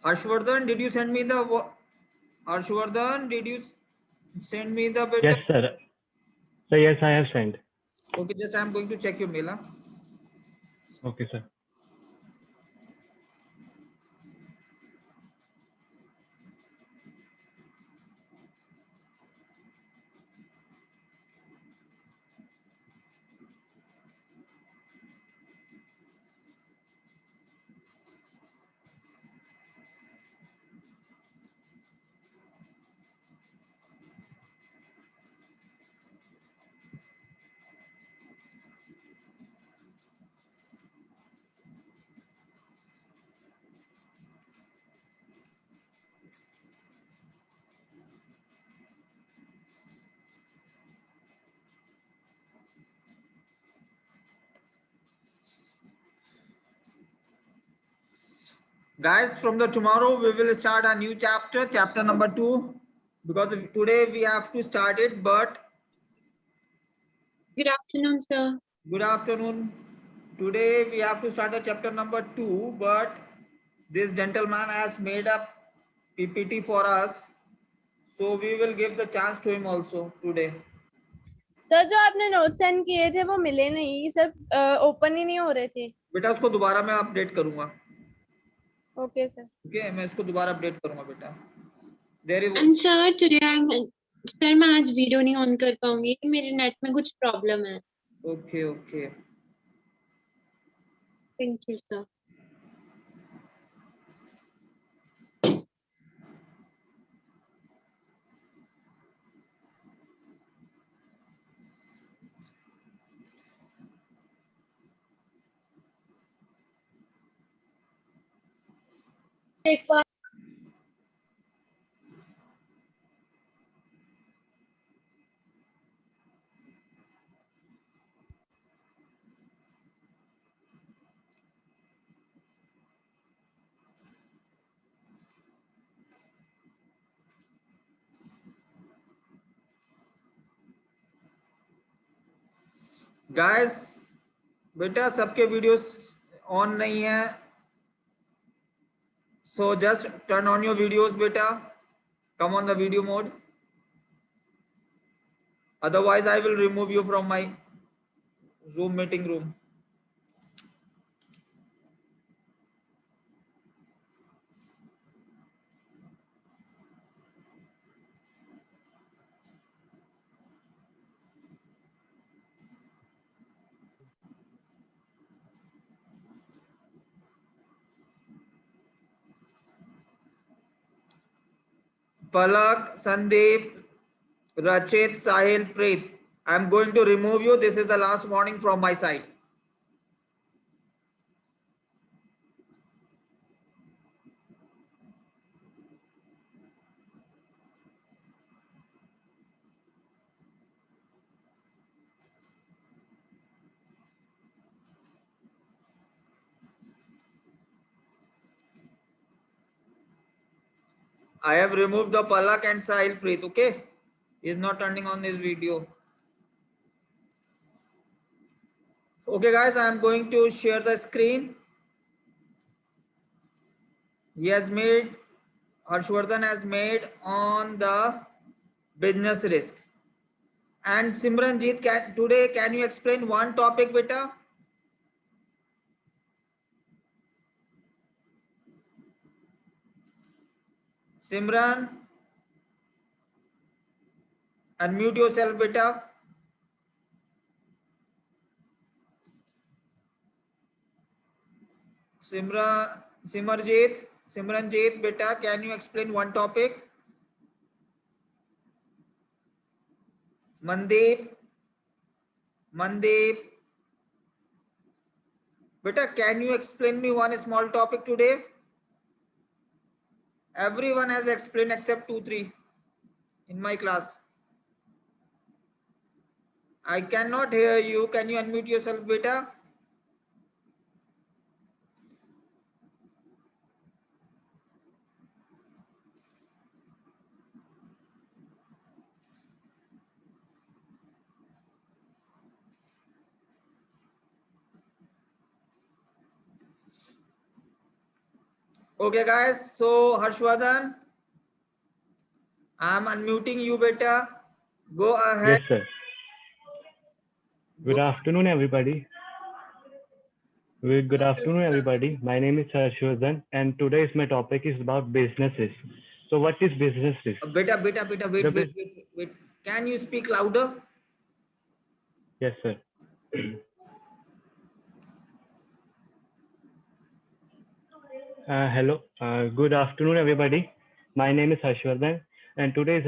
Harshvardhan, did you send me the Harshvardhan, did you send me the beta? Yes, sir. So yes, I have sent. Okay, just I'm going to check your mail. Huh? Okay, sir. Guys, from the tomorrow we will start a new chapter, chapter number 2, because today we have to start it. But good afternoon, sir. good afternoon. Today we have to start the chapter number 2, but this gentleman has made a PPT for us, so we will give the chance to him also today. Sir जो आपने note send किए थे वो मिले नहीं sir, open ही नहीं हो रहे थे. बेटा उसको दोबारा मैं अपडेट करूंगा. Okay sir. ओके, मैं इसको दोबारा अपडेट करूंगा बेटा. There is And sir, today sir मैं आज वीडियो नहीं ऑन कर पाऊंगी, मेरे नेट में कुछ प्रॉब्लम है. Okay okay. Thank you sir. एक बार गाइस, बेटा सबके वीडियोस ऑन नहीं है, so just turn on your videos beta, come on the video mode, otherwise I will remove you from my Zoom meeting room. Palak, Sandeep, Rachit, Sahil, Preet, I am going to remove you. This is the last warning from my side. I have removed the Palak and Sahil Preet. Okay, he is not turning on this video. Okay guys, I am going to share the screen. He has made, Harshvardhan has made on the business risk. And Simranjit, today can you explain one topic beta? Simran, unmute yourself beta. Simranjit beta, can you explain one topic? Mandeep, beta, can you explain me one small topic today? Everyone has explained except 2-3 in my class. I cannot hear you. Can you unmute yourself beta? Okay, guys. So Harshvardhan, I'm unmuting you, beta. Go ahead. Yes, sir. Good Go. afternoon, everybody. Good afternoon, everybody. My name is Harshvardhan, and today's my topic is about businesses. So, what is business risk? Beta, wait, The bus- wait. Can you speak louder? Yes, sir. Hello. Good afternoon, everybody. My name is Harshvardhan, and today's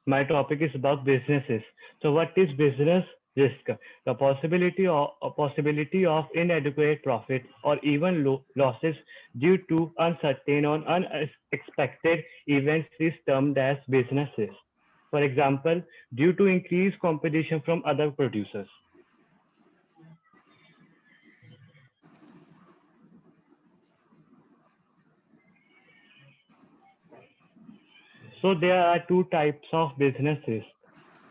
my topic is about businesses. So, what is business risk? The possibility of inadequate profit or even losses due to uncertain or unexpected events is termed as business risk. For example, due to increased competition from other producers. So there are two types of business risk.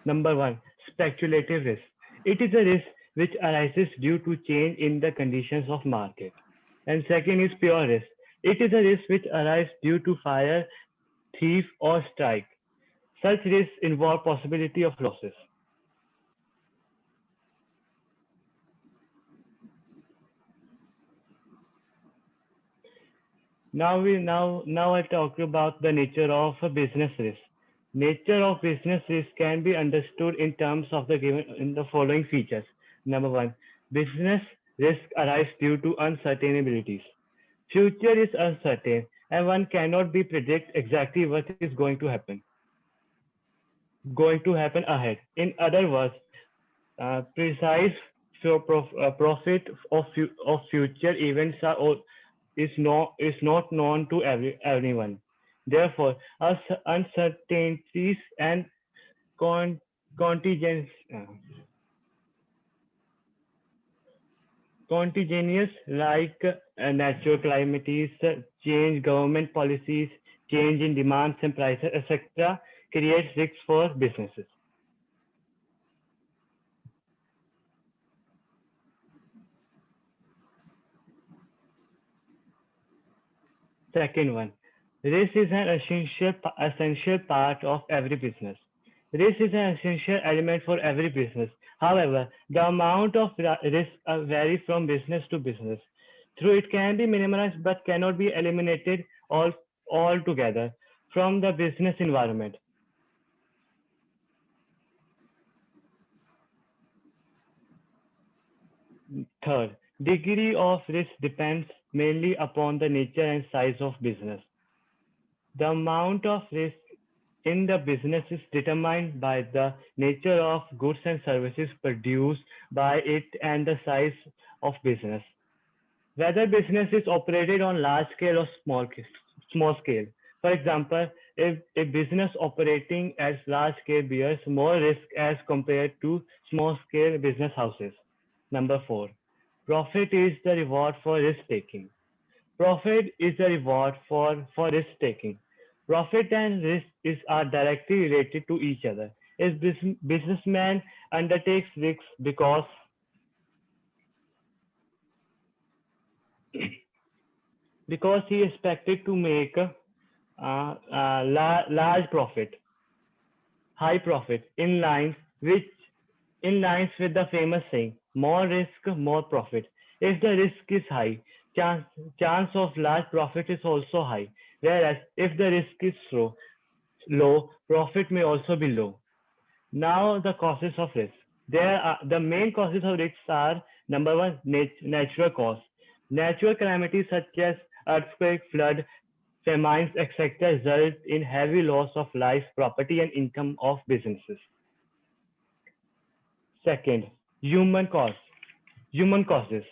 Number one, speculative risk. It is a risk which arises due to change in the conditions of market. And second is pure risk. It is a risk which arises due to fire, thief, or strike. Such risks involve possibility of losses. Now I talk about the nature of a business risk. Nature of business risk can be understood in terms of the given in the following features. Number one, business risk arise due to uncertainties. Future is uncertain and one cannot be predict exactly what is going to happen ahead. In other words, precise profit of future events is not known to everyone. Therefore, uncertainties and con- contingents, contingenious like natural calamities, change government policies, change in demands and prices, etc., creates risks for businesses. Second one, risk is an essential part of every business. Risk is an essential element for every business. However, the amount of risk varies from business to business. Through it can be minimized but cannot be eliminated altogether from the business environment. Third, degree of risk depends mainly upon the nature and size of business. The amount of risk in the business is determined by the nature of goods and services produced by it and the size of business. Whether business is operated on large scale or small scale. For example, if a business operating at large scale bears more risk as compared to small scale business houses. Number four, profit is the reward for risk taking. Profit is a reward for risk taking. Profit and are directly related to each other. A businessman undertakes risks because he expected to make large profit, high profit, in lines with the famous saying, more risk, more profit. If the risk is high, chance, chance of large profit is also high. Whereas if the risk is low, profit may also be low. Now the causes of risk. The main causes of risks are number one, natural cause. Natural calamities such as earthquake, flood, famines, etc. result in heavy loss of life, property, and income of businesses. Second, human cause. Human causes.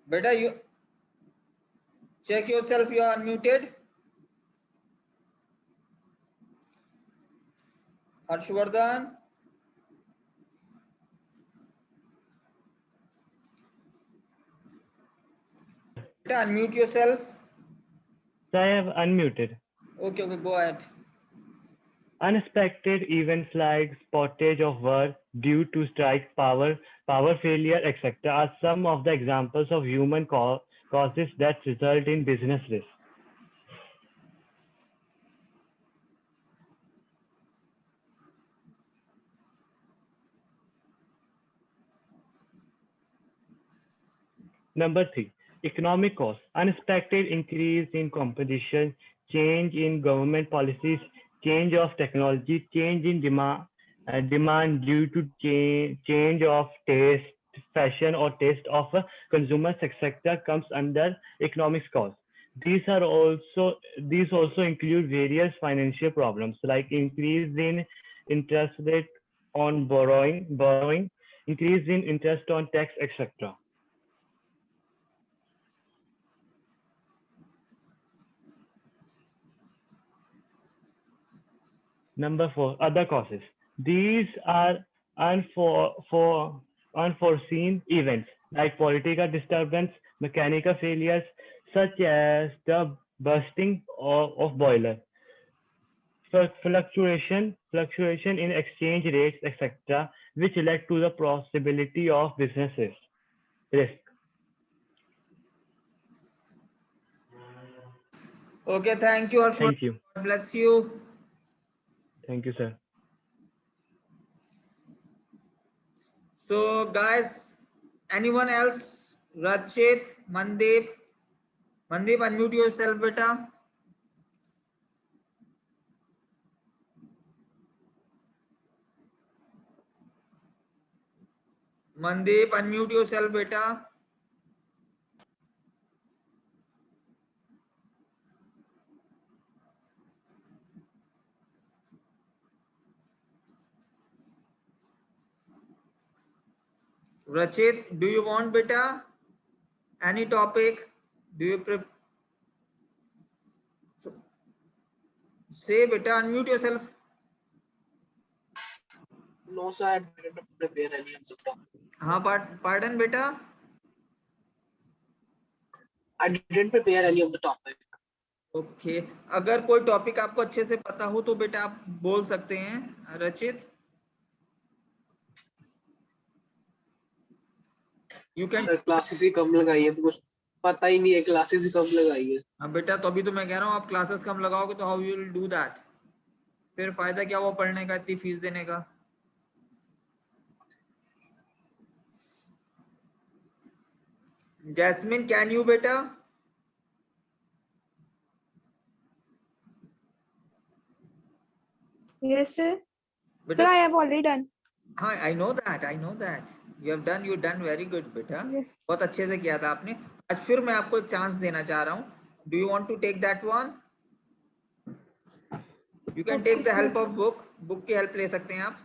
Beta, you check yourself. You are unmuted. Harshvardhan. Beta, unmute yourself. So I have unmuted. Okay, go ahead. Unexpected events like spottage of work due to strike, power failure, etc. are some of the examples of human causes that result in business risk. Number 3, economic costs. Unexpected increase in competition, change in government policies, change of technology, change in demand due to change of taste, fashion or taste of consumers, etc. comes under economic costs. These also include various financial problems like increase in interest rate on borrowing, increase in interest on tax, etc. Number 4, other causes. These are unforeseen events like political disturbance, mechanical failures, such as the bursting of boiler, fluctuation in exchange rates, etc., which led to the possibility of businesses risk. Okay, thank you, Harshvardhan. Thank you. God bless you. Thank you, sir. So, guys, anyone else? Rachit, Mandeep, unmute yourself, beta. Mandeep, unmute yourself, beta. Rachit, do you want, beta? Any topic? Do you say, beta, unmute yourself. No, sir, I didn't prepare any of the topic. Pardon, beta? I didn't prepare any of the topic. Okay अगर कोई topic आपको अच्छे से पता हो तो बेटा आप बोल सकते हैं रचित यू कैन सर क्लासेस ही कम लगाई है तो कुछ पता ही नहीं है क्लासेस ही कम लगाई है। हाँ बेटा तो अभी तो मैं कह रहा हूँ आप क्लासेस कम लगाओगे तो how you will do that फिर फायदा क्या वो पढ़ने का इतनी फीस देने का जैस्मिन कैन यू बेटा Yes, sir. Sir, I have already done. हाँ I know that you have done very good बेटा Yes. बहुत अच्छे से किया था आपने आज फिर मैं आपको चांस देना चाह रहा हूँ do you want to take that one you can take the help of book की हेल्प ले सकते हैं आप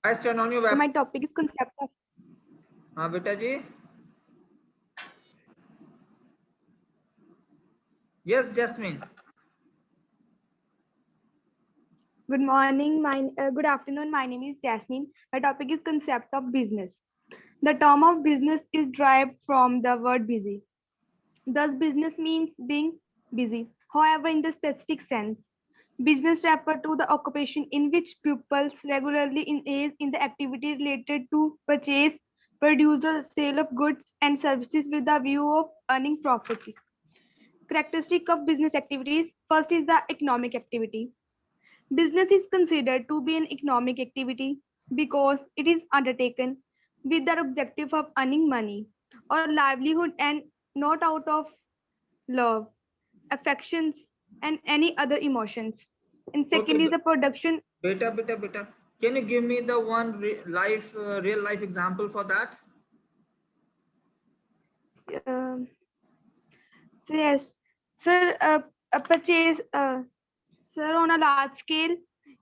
Guys, turn on your web. So my topic is concept of. हाँ बेटा जी. Yes, Jasmine. Good morning. Good afternoon. My name is Jasmine. My topic is concept of business. The term of business is derived from the word busy. Thus, business means being busy. However, in the specific sense, business refers to the occupation in which pupils regularly engage in the activity related to purchase, produce, the sale of goods and services with the view of earning profit. Characteristic of business activities. First is the economic activity. Business is considered to be an economic activity because it is undertaken with the objective of earning money or livelihood and not out of love, affections, and any other emotions. And second Okay, is the production. Beta. Can you give me the one real life example for that? So yes, sir, a purchase, sir, on a large scale,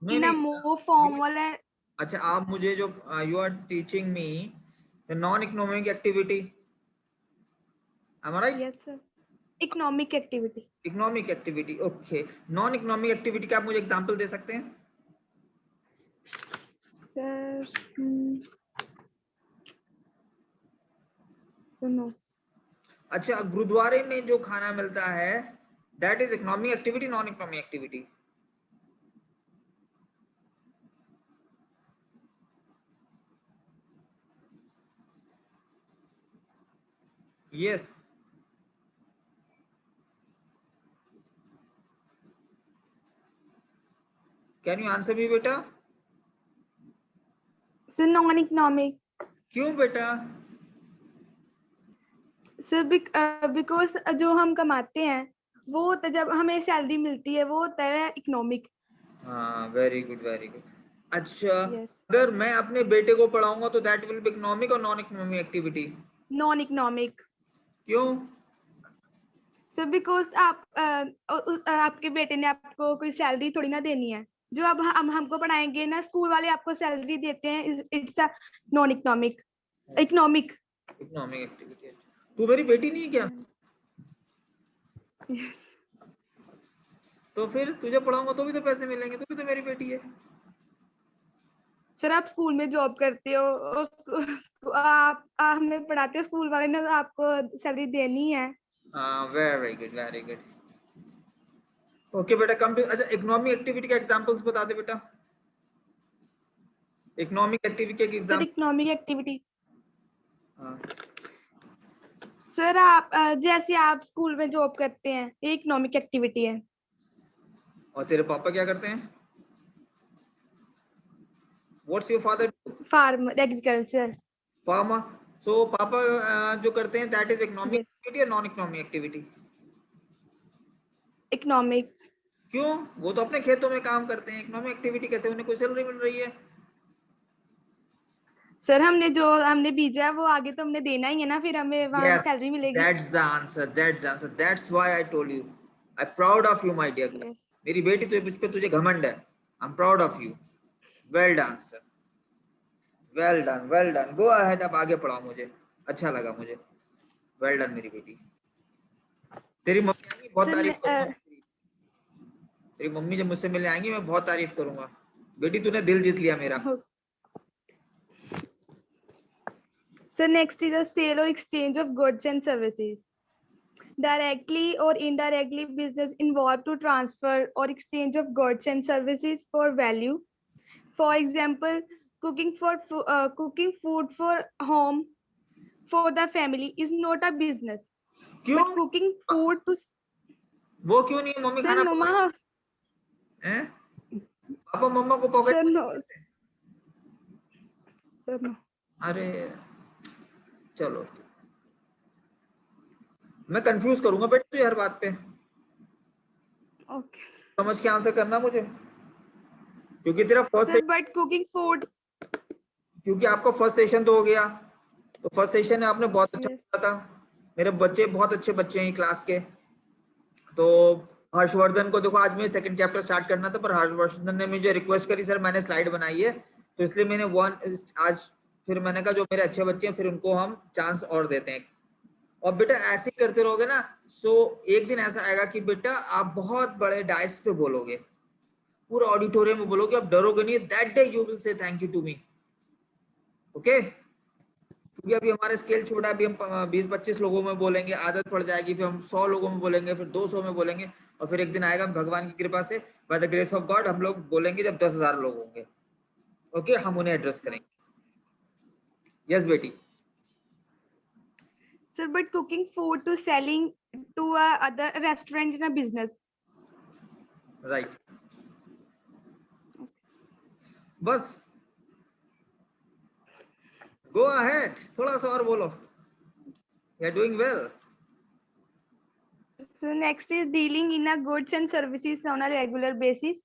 in a more formal and. अच्छा आप मुझे जो you are teaching me the non-economic activity. Am I right? Yes, sir. Economic activity. Economic activity, okay. Non economic activity का आप मुझे example दे सकते हैं? Sir, don't know. अच्छा, गुरुद्वारे में जो खाना मिलता है, that is economic activity, non economic activity? Yes. Can you answer me बेटा? Sir, non-economic. क्यों बेटा? Sir, because जो हम कमाते हैं वो होता है, जब हमें सैलरी मिलती है वो होता है इकोनॉमिक। हाँ, वेरी गुड, वेरी गुड। अच्छा, Yes. अगर मैं अपने बेटे को पढ़ाऊंगा तो दैट विल बी इकोनॉमिक और नॉन इकोनॉमिक एक्टिविटी? Non-economic. क्यों? सर बिकॉज आपके बेटे ने आपको कोई सैलरी थोड़ी ना देनी है, जो अब हम हमको पढ़ाएंगे ना, स्कूल वाले आपको सैलरी देते हैं, it's a non economic. Economic. Economic activity. तू मेरी बेटी नहीं है क्या? तो फिर तुझे पढ़ाऊंगा तो भी तो पैसे मिलेंगे, तू भी तो मेरी बेटी है। सर आप स्कूल में जॉब करते हो और आप हमें पढ़ाते हो, स्कूल वाले ने तो आपको सैलरी देनी है। हाँ, very good, very good. Okay बेटा, कम टू, अच्छा इकोनॉमिक एक्टिविटी के एग्जांपल्स बता दे बेटा। इकोनॉमिक एक्टिविटी के सर एग्जांपल। इकोनॉमिक एक्टिविटी, हाँ, सर आप जैसे आप स्कूल में जॉब करते हैं, ये इकोनॉमिक एक्टिविटी है। और तेरे पापा क्या करते हैं? What's your father? Farmer, agriculture. Farmer. So पापा जो करते हैं that is economic Yes. Activity या नॉन इकोनॉमिक एक्टिविटी? इकोनॉमिक। क्यों? वो तो अपने खेतों में काम करते हैं, इकोनॉमिक एक्टिविटी कैसे? उन्हें कोई सैलरी मिल रही है? सर हमने जो हमने बीजा है वो आगे तो हमने देना ही है ना, फिर हमें वहां Yes, सैलरी मिलेगी। that's the answer. That's the answer. That's why I told you. I'm proud of you, my dear girl. Yes. मेरी बेटी तो मुझ पे तुझे घमंड है। I'm proud of you. Well done, sir. Well done, well done. Go ahead, अब आगे पढ़ाओ मुझे। अच्छा लगा मुझे। Well done मेरी बेटी। तेरी मम्मी आएंगी, बहुत सर तारीफ करूंगा। तेरी मम्मी जब मुझसे मिलने आएंगी मैं बहुत तारीफ करूंगा। बेटी तूने दिल जीत लिया मेरा। Sir next is a sell और exchange of goods and services. Directly or indirectly, business involved to transfer or exchange of goods and services for value. For example, cooking food for home for the family is not a business. क्यों? But cooking food to वो क्यों नहीं? Mummy sir खाना mama हैं? पापा मम्मा को pocket sir money no देते हैं। sir no अरे चलो, मैं कंफ्यूज करूंगा बेटा तुझे हर बात पे। okay समझ के आंसर करना मुझे, क्योंकि तेरा first sir but cooking food क्योंकि आपका फर्स्ट सेशन तो हो गया, तो फर्स्ट सेशन में आपने बहुत अच्छा yes किया था। मेरे बच्चे बहुत अच्छे बच्चे हैं क्लास के। तो हर्षवर्धन को देखो, आज मैं सेकंड चैप्टर स्टार्ट करना था, पर हर्षवर्धन ने मुझे रिक्वेस्ट करी, सर मैंने स्लाइड बनाई है, तो इसलिए मैंने आज फिर मैंने कहा जो मेरे अच्छे बच्चे हैं फिर उनको हम चांस और देते हैं। और बेटा ऐसे ही करते रहोगे ना, सो एक दिन ऐसा आएगा कि बेटा आप बहुत बड़े डाइस पे बोलोगे, पूरा ऑडिटोरियम में बोलोगे, आप डरोगे नहीं। That day you will say thank you to me. Okay, क्योंकि अभी हमारा स्केल छोटा है, अभी हम 20-25 लोगों में बोलेंगे, आदत पड़ जाएगी, फिर हम 100 लोगों में बोलेंगे, फिर 200 में बोलेंगे, और फिर एक दिन आएगा भगवान की कृपा से, by the grace of God, हम लोग बोलेंगे जब 10,000 लोग होंगे। ओके, हम उन्हें एड्रेस करेंगे। यस बेटी। sir but cooking food to selling to a other restaurant in a business. Right, बस गो अहेड, थोड़ा सा और बोलो। You are doing well. So next is dealing in a goods and services on a regular basis.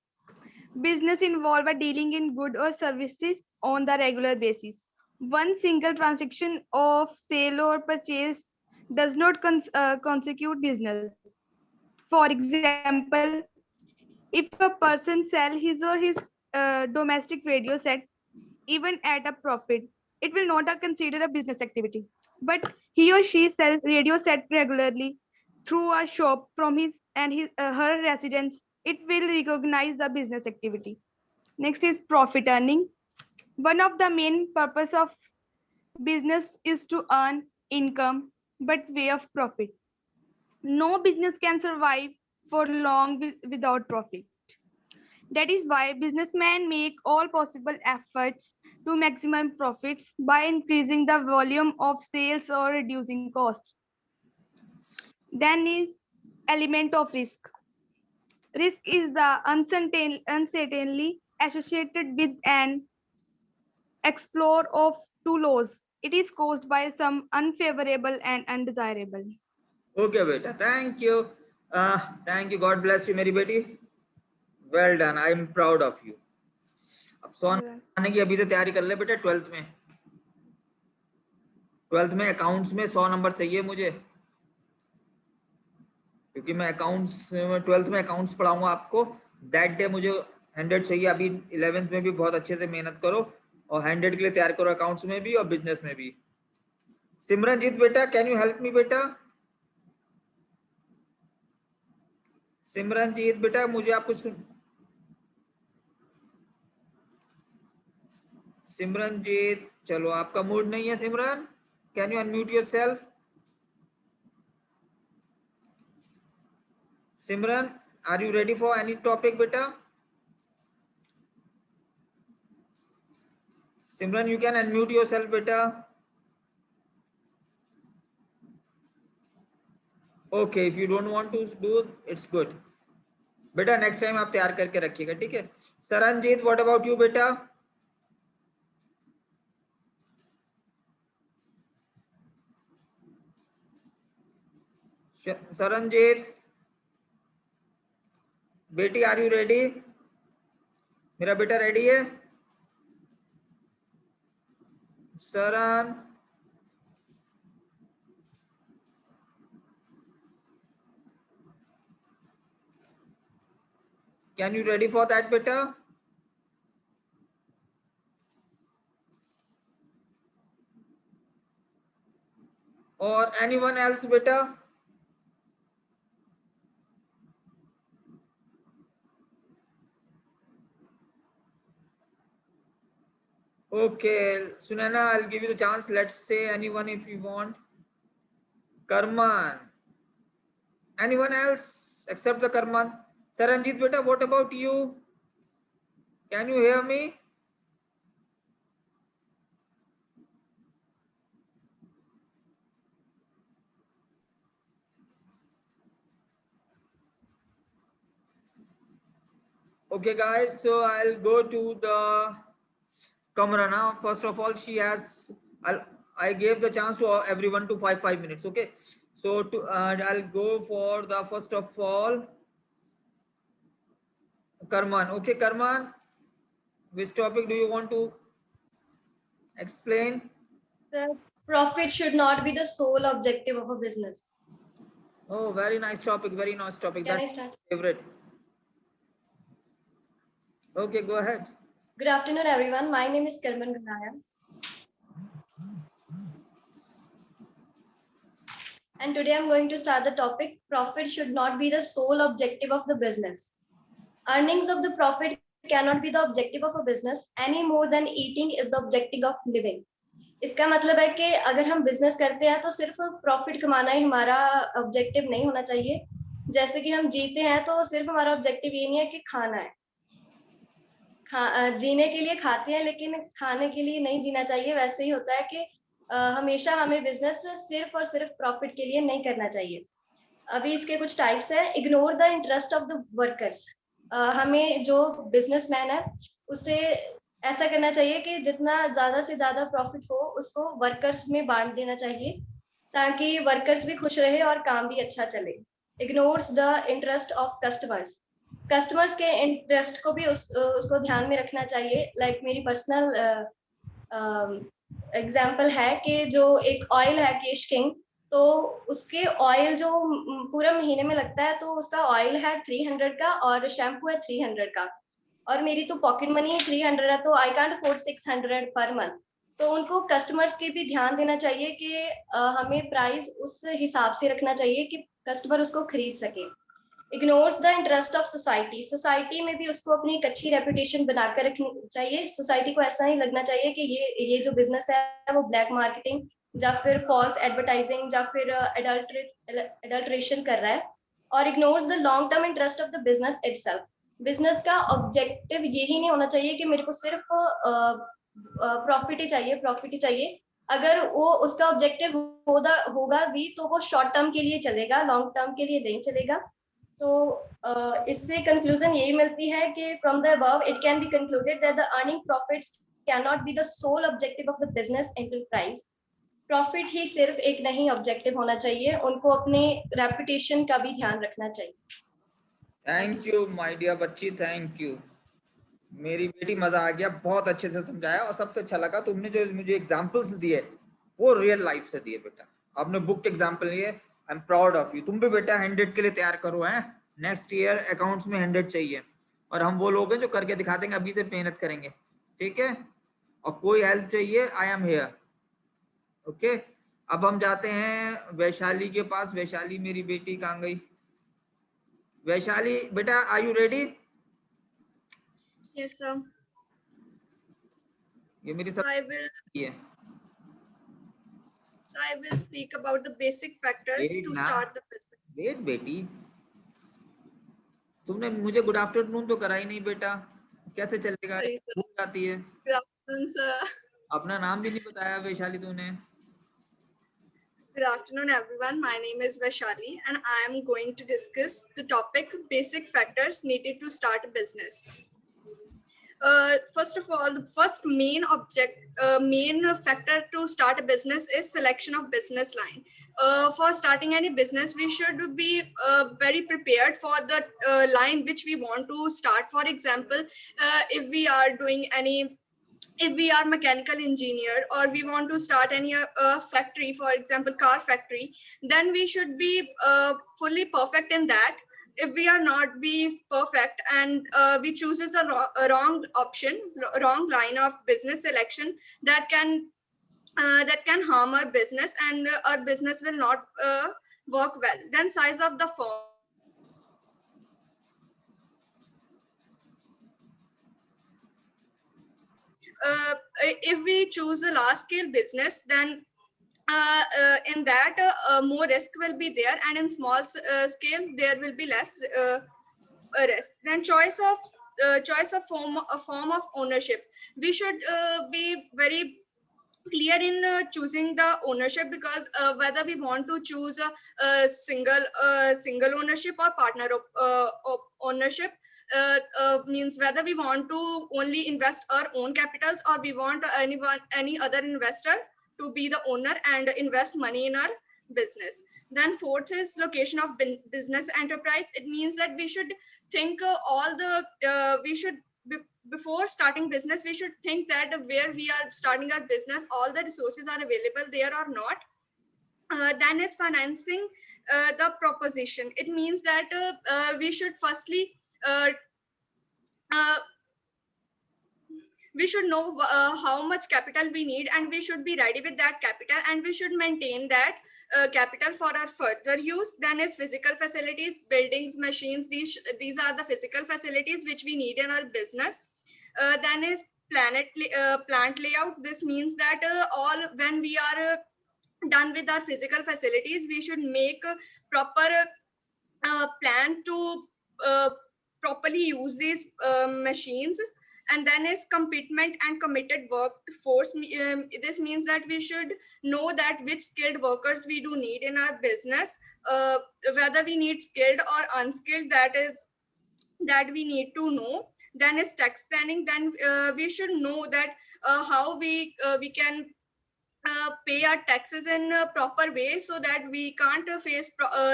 Business involve a dealing in good or services on the regular basis. One single transaction of sale or purchase does not constitute business. For example, if a person sell his or his domestic radio set even at a profit, it will not consider a business activity. But he or she sells radio set regularly through a shop from his and his her residence, it will recognize the business activity. Next is profit earning. One of the main purpose of business is to earn income, but way of profit. No business can survive for long without profit. That is why businessmen make all possible efforts to maximum profits by increasing the volume of sales or reducing costs. Then is element of risk. Risk is the uncertainty associated with an explore of two laws. It is caused by some unfavorable and undesirable. Okay बेटा, thank you. Thank you, God bless you मेरी बेटी. Well done, I am proud of you. अब 100 आने की अभी से तैयारी कर ले बेटा. 12th में अकाउंट्स में 100 नंबर चाहिए मुझे, क्योंकि मैं अकाउंट्स 12th में अकाउंट्स पढ़ाऊंगा आपको. दैट डे मुझे 100 चाहिए. अभी 11th में भी बहुत अच्छे से मेहनत करो और 100 के लिए तैयार करो, अकाउंट्स में भी और बिजनेस में भी. सिमरनजीत बेटा, कैन यू हेल्प मी बेटा? सिमरनजीत बेटा, मुझे आप कुछ सिमरनजीत, चलो आपका मूड नहीं है Simran. Can you unmute yourself? Simran, are you ready for any topic बेटा? Simran, you can unmute yourself बेटा. Okay, if you don't want to do it's good बेटा. नेक्स्ट टाइम आप तैयार करके रखिएगा, ठीक है? सरनजीत, व्हाट अबाउट यू बेटा? सरनजीत बेटी, आर यू रेडी? मेरा बेटा रेडी है? Saran, can you ready for that बेटा? और एनीवन एल्स बेटा? Okay, Sunana, I'll give you the chance. Let's say anyone if you want. Karman. Anyone else except the Karman? Saranjit beta, what about you? Can you hear me? Okay guys, so I'll go to the Kamrana. First of all, she has, I gave the chance to everyone to 5 minutes. Okay, so I'll go for the first of all Karman. Okay, Karman, which topic do you want to explain? The profit should not be the sole objective of a business. Oh, very nice topic. Very nice topic. Can I That's start? favorite. Okay, go ahead. Good afternoon, everyone. My name is Karman Ganaya. And today I'm going to start the topic, profit should not be the sole objective of the business. Earnings of the profit cannot be the objective of a business any more than eating is the objective of living. इसका मतलब है कि अगर हम business करते हैं तो सिर्फ प्रॉफिट कमाना ही हमारा ऑब्जेक्टिव नहीं होना चाहिए. जैसे कि हम जीते हैं तो सिर्फ हमारा ऑब्जेक्टिव ये नहीं है कि खाना है. जीने के लिए खाते हैं लेकिन खाने के लिए नहीं जीना चाहिए. वैसे ही होता है कि हमेशा हमें बिजनेस सिर्फ और सिर्फ प्रॉफिट के लिए नहीं करना चाहिए. अभी इसके कुछ टाइप्स हैं. Ignore the interest of the workers. हमें जो बिजनेसमैन है उसे ऐसा करना चाहिए कि जितना ज्यादा से ज्यादा प्रॉफिट हो उसको वर्कर्स में बांट देना चाहिए ताकि वर्कर्स भी खुश रहे और काम भी अच्छा चले. Ignores the interest of customers. Customers के इंटरेस्ट को भी उसको ध्यान में रखना चाहिए. लाइक मेरी पर्सनल एग्जांपल है कि जो एक ऑयल है केश किंग, तो उसके ऑयल जो पूरा महीने में लगता है तो उसका ऑयल है 300 का और शैम्पू है 300 का और मेरी तो पॉकेट मनी 300 है तो I can't afford 600 per month. तो उनको कस्टमर्स के भी ध्यान देना चाहिए कि हमें प्राइस उस हिसाब से रखना चाहिए कि कस्टमर उसको खरीद सके। Ignores the interest of society, society में भी उसको अपनी एक अच्छी रेपुटेशन बनाकर रखनी चाहिए। सोसाइटी को ऐसा नहीं लगना चाहिए कि ये जो बिजनेस है वो ब्लैक मार्केटिंग या फिर फॉल्स एडवर्टाइजिंग या फिर एडल्ट्रेशन कर रहा है। और ignores the long term interest of the business itself, business का ऑब्जेक्टिव यही नहीं होना चाहिए कि मेरे को सिर्फ प्रॉफिट ही चाहिए। अगर वो उसका ऑब्जेक्टिव होगा भी तो वो शॉर्ट टर्म के लिए चलेगा, लॉन्ग टर्म के लिए नहीं चलेगा। तो इससे कंक्लूजन यही मिलती है कि from the above it can be concluded that the earning profits can not be the sole objective of the business enterprise. Profit ही सिर्फ एक नहीं ऑब्जेक्टिव होना चाहिए, उनको अपने रेपुटेशन का भी ध्यान रखना चाहिए। थैंक यू माय डियर बच्ची, थैंक यू। मेरी बेटी, मजा आ गया, बहुत अच्छे से समझाया। और सबसे अच्छा लगा तुमने जो मुझे एग्जांपल्स दिए वो रियल लाइफ से दिए बेटा। आपने बुक एग्जांपल लिए, I am proud of you. तुम भी बेटा 100 के लिए तैयार करो, हैं नेक्स्ट ईयर अकाउंट्स में 100 चाहिए। और हम वो लोग हैं जो करके दिखा देंगे, अभी से मेहनत करेंगे, ठीक है। और कोई हेल्प चाहिए, आई एम हियर, ओके। अब हम जाते हैं वैशाली के पास। वैशाली मेरी बेटी कहाँ गई? वैशाली बेटा, are you ready? Yes, sir. ये मेरी So सब I will है। speak about the basic factors wait to ना, start the business. वेट बेटी, तुमने मुझे गुड आफ्टरनून तो करा ही नहीं बेटा, कैसे चलेगा? Sorry, sir. भूल जाती है। Good afternoon, sir. अपना नाम भी नहीं बताया वैशाली तूने। Good afternoon, everyone. My name is Vaishali, and I am going to discuss the topic basic factors needed to start a business. First of all, the first main factor to start a business is selection of business line. For starting any business, we should be very prepared for the line which we want to start. For example, if we are mechanical engineer or we want to start any factory, for example car factory, then we should be fully perfect in that. If we are not be perfect and we chooses the wrong option, wrong line of business selection, that can harm our business, and our business will not work well. Then size of the firm. If we choose a large scale business, then in that more risk will be there, and in small scale there will be less risk. Then choice of form of ownership. We should be very clear in choosing the ownership, because whether we want to choose a single ownership or partner ownership, means whether we want to only invest our own capitals or we want any other investor to be the owner and invest money in our business. Then fourth is location of business enterprise. It means that we should think before starting business, we should think that where we are starting our business, all the resources are available there or not. Then is financing the proposition. It means that we should firstly we should know how much capital we need, and we should be ready with that capital, and we should maintain that capital for our further use. Then is physical facilities, buildings, machines. These are the physical facilities which we need in our business. Then is plant layout. This means that when we are done with our physical facilities, we should make a proper plan to properly use these machines. And then is commitment and committed workforce. This means that we should know that which skilled workers we do need in our business, whether we need skilled or unskilled, that we need to know. Then is tax planning. Then we should know that how we can pay our taxes in a proper way, so that we can't face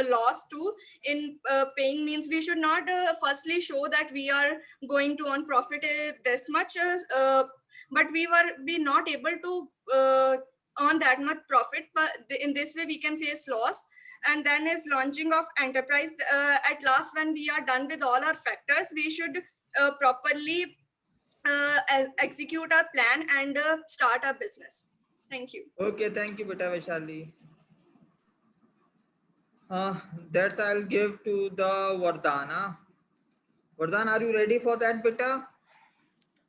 loss too in paying. Means we should not firstly show that we are going to earn profit this much, but we not able to earn that much profit, but in this way we can face loss. And then is launching of enterprise. At last, when we are done with all our factors, we should properly execute our plan and start our business. Thank you. Okay, thank you बेटा Vaishali. That's I'll give to the Vardhana. Vardhan, are you ready for that, beta?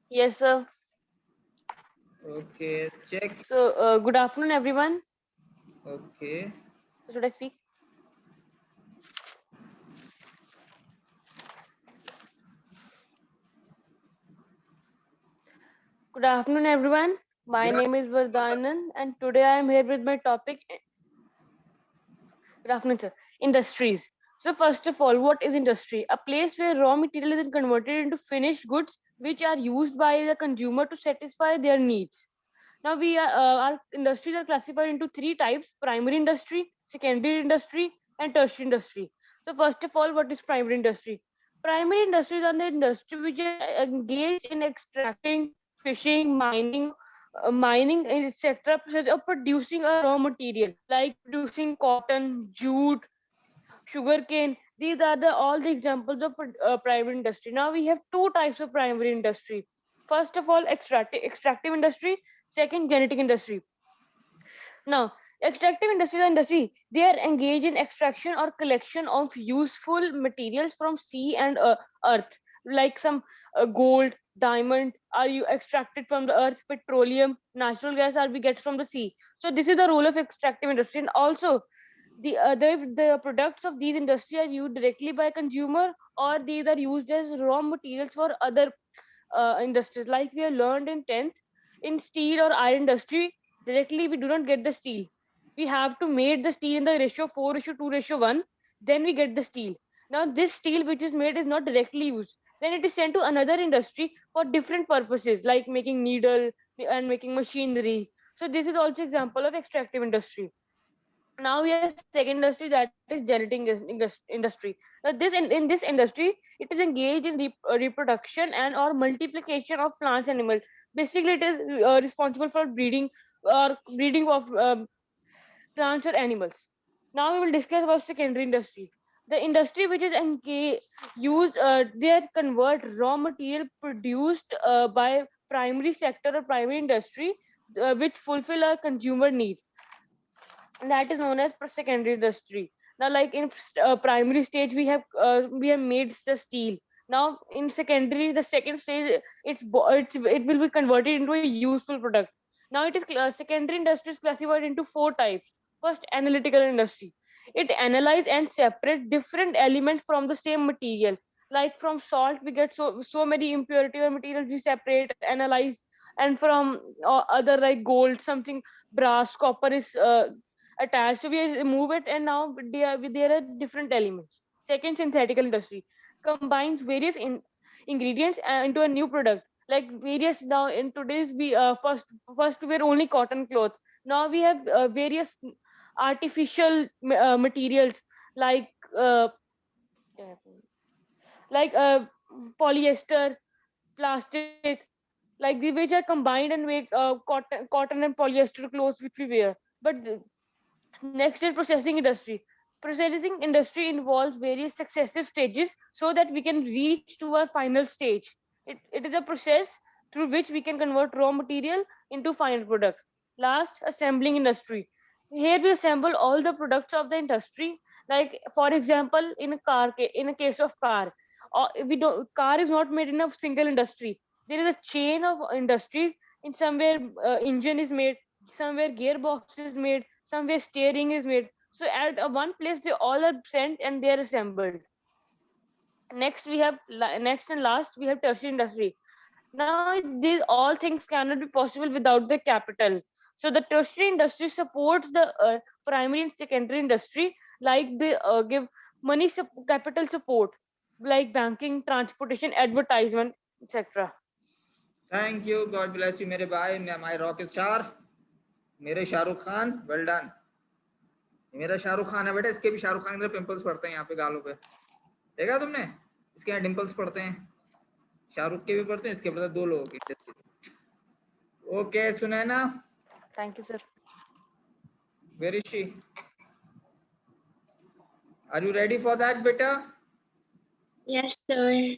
Yes, sir. Okay, check. So, good afternoon, everyone. Okay. So, should I speak? Good afternoon, everyone. My Good name is Vardhanan, and today I am here with my topic. Good afternoon, sir. Industries. So, first of all, what is industry? A place where raw material is converted into finished goods which are used by the consumer to satisfy their needs. Now, our industries are classified into three types: primary industry, secondary industry, and tertiary industry. So, first of all, what is primary industry? Primary industries are the industry which are engaged in extracting, fishing, mining, etc., process of producing a raw material like producing cotton, jute, sugarcane. These are all the examples of primary industry. Now we have two types of primary industry. First of all, extractive industry. Second, genetic industry. Now, extractive industry is industry. They are engaged in extraction or collection of useful materials from sea and earth, like some gold, diamond are you extracted from the earth, petroleum, natural gas are we get from the sea. So this is the role of extractive industry, and also the products of these industry are used directly by consumer, or these are used as raw materials for other industries. Like we have learned in 10th, in steel or iron industry, directly we do not get the steel. We have to make the steel in the ratio 4:2:1, then we get the steel. Now this steel which is made is not directly used, then it is sent to another industry for different purposes like making needle and making machinery. So this is also example of extractive industry. Now we have second industry, that is genetic industry. Now in this industry, it is engaged in reproduction and or multiplication of plants and animals. Basically it is responsible for breeding of plants or animals. Now we will discuss about secondary industry. The industry which is used, they convert raw material produced by primary sector or primary industry, which fulfill a consumer need, and that is known as secondary industry. Now like in primary stage we have made the steel. Now in secondary, the second stage, it will be converted into a useful product. Now it is secondary industry is classified into four types. First, analytical industry. It analyze and separate different elements from the same material. Like from salt we get so many impurity or materials we separate, analyze, and from other like gold, something, brass, copper is attached, so we remove it, and now there are different elements. Second, synthetical industry combines various ingredients into a new product. Like various, now in today's we first we were only cotton cloth. Now we have various artificial materials like uh, polyester, plastic, like the which are combined and make cotton and polyester clothes which we wear. But next is processing industry. Processing industry involves various successive stages so that we can reach to our final stage. It is a process through which we can convert raw material into final product. Last, assembling industry. Here we assemble all the products of the industry. Like for example, in a case of car, we don't car is not made in a single industry. There is a chain of industries. In somewhere engine is made, somewhere gearbox is made, somewhere steering is made. So at one place they all are sent and they are assembled. Next and last we have tertiary industry. Now these all things cannot be possible without the capital. So the tertiary industry supports the primary and secondary industry, like they give capital support, like banking, transportation, advertisement, etc. Thank you. God bless you, मेरे भाई, my rock star, मेरे Shahrukh Khan. Well done. मेरा शाहरुख खान है बेटा, इसके भी शाहरुख खान की तरह पिंपल्स पड़ते हैं यहाँ पे गालों पे. देखा तुमने? इसके यहाँ डिंपल्स पड़ते हैं. शाहरुख के भी पड़ते हैं, इसके पड़ते हैं, दो लोगों के. Okay Sunaina, Thank you, sir. where is she? Are you ready for that, beta? Yes, sir.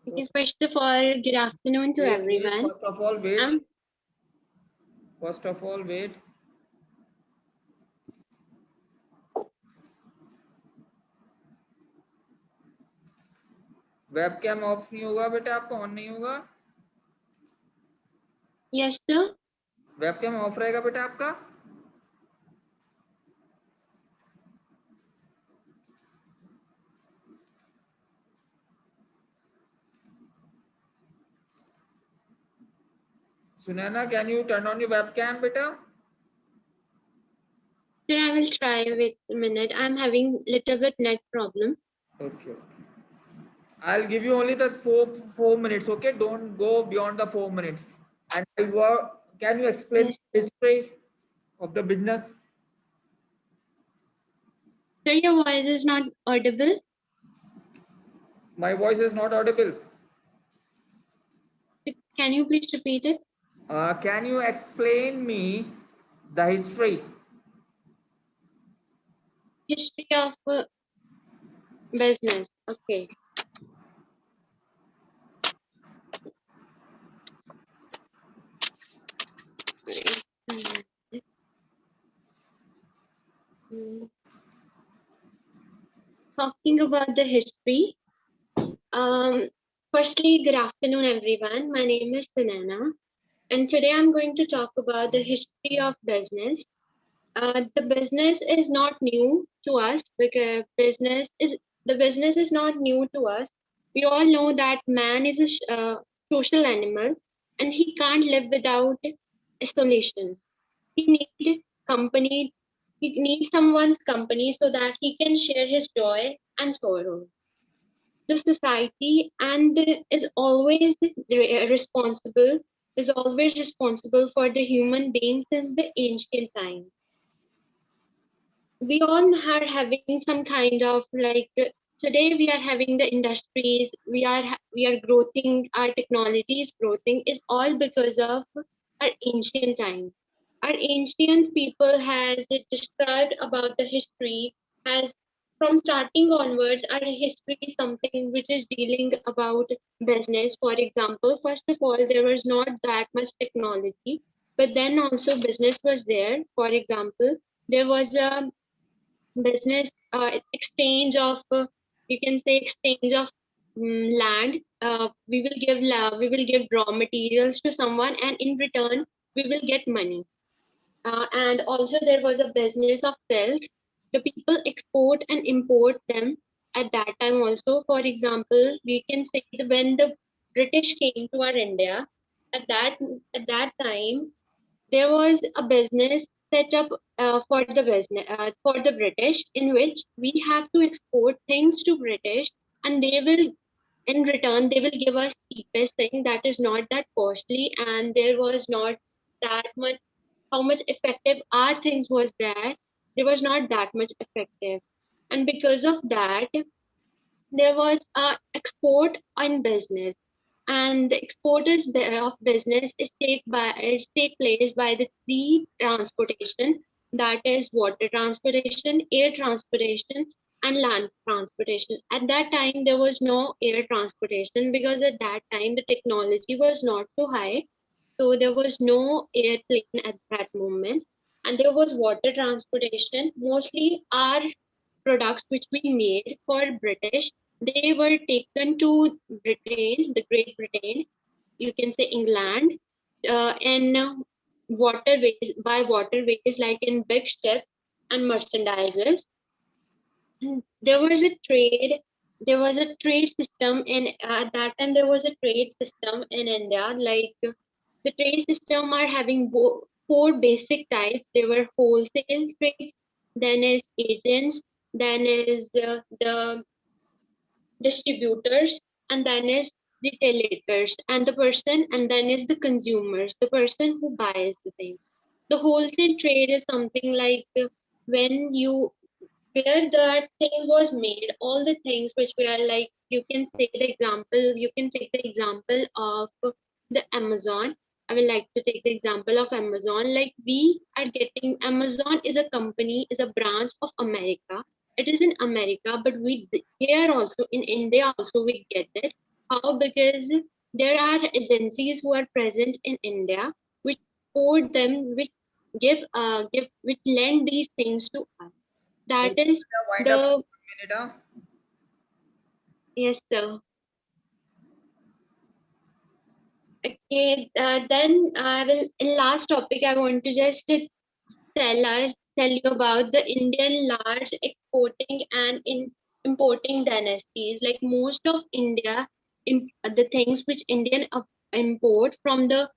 Okay, first of all, good afternoon to Wait, everyone. First of all, wait. Um, First of all, wait. Webcam of नहीं होगा बेटा आपका, on नहीं होगा? Yes, sir. Webcam of रहेगा बेटा आपका? Sunana, can you turn on your webcam beta? Sir, I will try. Wait a minute. I'm having little bit net problem. Okay. I'll give you only the four minutes. Okay, don't go beyond the 4 minutes. And can you explain Yes. the history of the business? Sir, your voice is not audible. My voice is not audible. Can you please repeat it? Can you explain me the history? History of business. Okay. Hmm. Talking about the history. Firstly, good afternoon, everyone. My name is Sunana, and today I'm going to talk about the history of business. The business is not new to us because the business is not new to us. We all know that man is a social animal, and he can't live without isolation. He needs company. He needs someone's company so that he can share his joy and sorrow. The society and is always responsible is always responsible for the human being since the ancient time. We all are having some kind of like today we are having the industries, we are growing, our technology is growing is all because of our ancient time. Our ancient people has described about the history as from starting onwards our history is something which is dealing about business. For example, first of all, there was not that much technology, but then also business was there. For example, there was a business exchange of you can say exchange of land. We will give raw materials to someone, and in return we will get money. And also there was a business of silk. The people export and import them at that time also. For example, we can say that when the British came to our India, at that time there was a business set up for the British, in which we have to export things to British, and they will in return they will give us cheapest thing that is not that costly, and there was not that much how much effective our things was there was not that much effective, and because of that there was a export on business, and the of business is take place by the three transportation, that is water transportation, air transportation, and land transportation. At that time there was no air transportation because at that time the technology was not so high, so there was no airplane at that moment, and there was water transportation. Mostly our products which we made for British, they were taken to Britain, the Great Britain, you can say England, and waterways by waterways like in big ships and merchandisers. There was a trade. There was a trade system in at that time. There was a trade system in India. Like the trade system are having four basic types. There were wholesale trades, then is agents, then is the distributors, and then is retailers, and the person, and then is the consumers, the person who buys the thing. The wholesale trade is something like when you where that thing was made, all the things which were like, you can say the example, you can take the example of the Amazon. I would like to take the example of Amazon. Like we are getting Amazon is a company, is a branch of America. It is in America, but we here also in India also we get it. How? Because there are agencies who are present in India which support them, which give which lend these things to us. That Okay, is wind up the minute. yes, sir. Okay, then I will. In last topic, I want to just tell you about the Indian large exporting and importing dynasties. Like most of India, the things which Indian import from the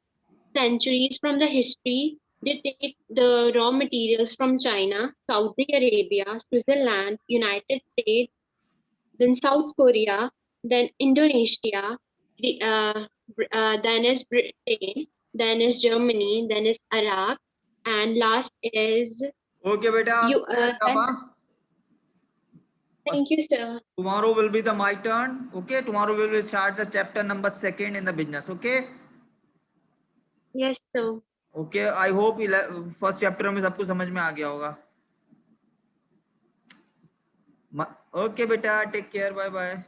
centuries from the history, they take the raw materials from China, Saudi Arabia, Switzerland, United States, then South Korea, then Indonesia, then is Britain, then is Germany, then is Iraq, and last is Okay, beta. you. Thanks, Abba. Thank you, sir. Tomorrow will be my turn. Okay, tomorrow we will start the chapter number 2 in the business. Okay. Yes, sir. Okay, I hope first chapter में सबको समझ में आ गया होगा. Okay, beta. Take care. Bye bye.